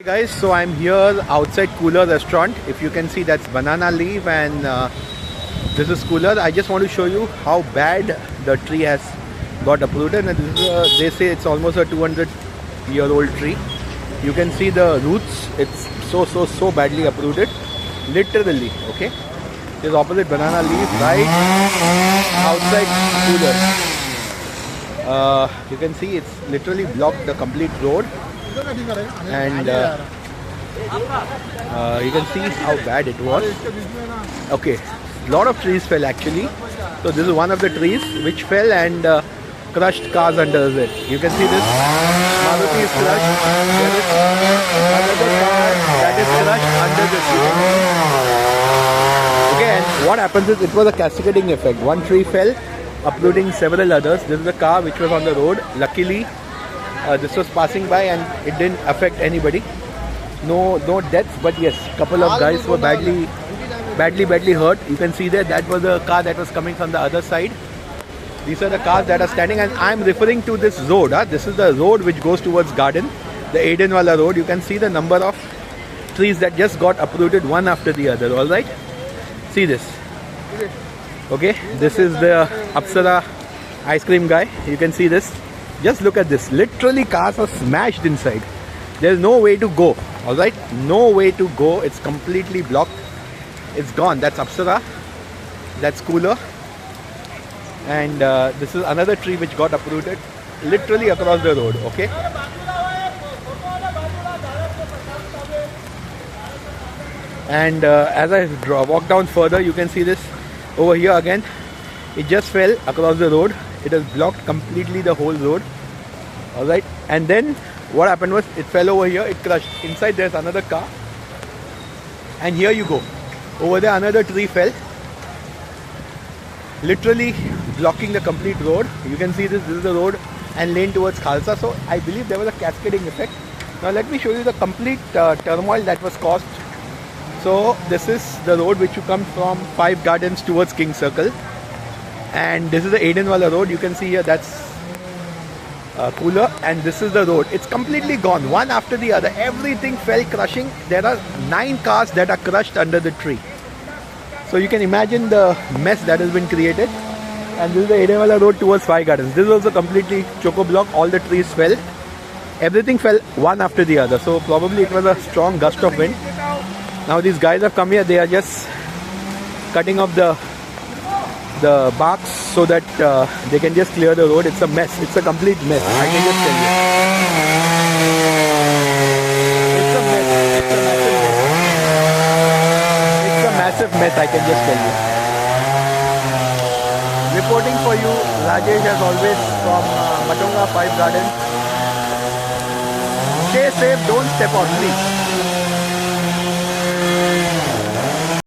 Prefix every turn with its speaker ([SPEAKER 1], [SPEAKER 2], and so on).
[SPEAKER 1] Guys, so I'm here outside Cooler restaurant. If you can see, that's banana leaf and this is Cooler. I just want to show you how bad the tree has got uprooted, and this is they say it's almost a 200-year-old tree. You can see the roots. It's so badly uprooted, literally. Okay, this opposite banana leaf right outside Cooler. You can see it's literally blocked the complete road, and you can see how bad it was. Okay, lot of trees fell actually. So this is one of the trees which fell and crushed cars under it. You can see this Maruti is crushed. There is another car that is crushed under this. Okay, and what happens is it was a cascading effect. One tree fell, uprooting several others. This is a car which was on the road. Luckily, this was passing by and it didn't affect anybody. No deaths, but yes, couple of guys were badly hurt. You can see there, that was a car that was coming from the other side. These are the cars that are standing, and I'm referring to this road. This is the road which goes towards Garden, the Aidenwala road. You can see the number of trees that just got uprooted one after the other. All right, see this. Okay, this is the Apsara ice cream guy. You can see this. Just look at this. Literally, cars are smashed inside. There's no way to go. All right, no way to go. It's completely blocked. It's gone. That's Apsara. That's Cooler. And this is another tree which got uprooted literally across the road. Okay. And as I walk down further, you can see this over here again. It just fell across the road. It has blocked completely the whole road. All right. And then what happened was it fell over here. It crushed. Inside there's another car. And here you go. Over there another tree fell, literally blocking the complete road. You can see this is the road and lane towards Khalsa. So I believe there was a cascading effect. Now let me show you the complete turmoil that was caused. So this is the road which you come from Five Gardens towards King Circle, and this is the Aidenwala road. You can see here, that's Cooler, and this is the road. It's completely gone, one after the other. Everything fell crushing. There are 9 cars that are crushed under the tree. So you can imagine the mess that has been created. And this is the Aidenwala road towards Five Gardens. This is also completely choco-block. All the trees fell. Everything fell one after the other. So probably it was a strong gust of wind. Now these guys have come here. They are just cutting off the barks so that they can just clear the road. It's a mess. It's a complete mess. I can just tell you. It's a mess. It's a massive mess. I can just tell you. Reporting for you, Rajesh, as always, from Matunga Five Gardens. Stay safe. Don't step on, please.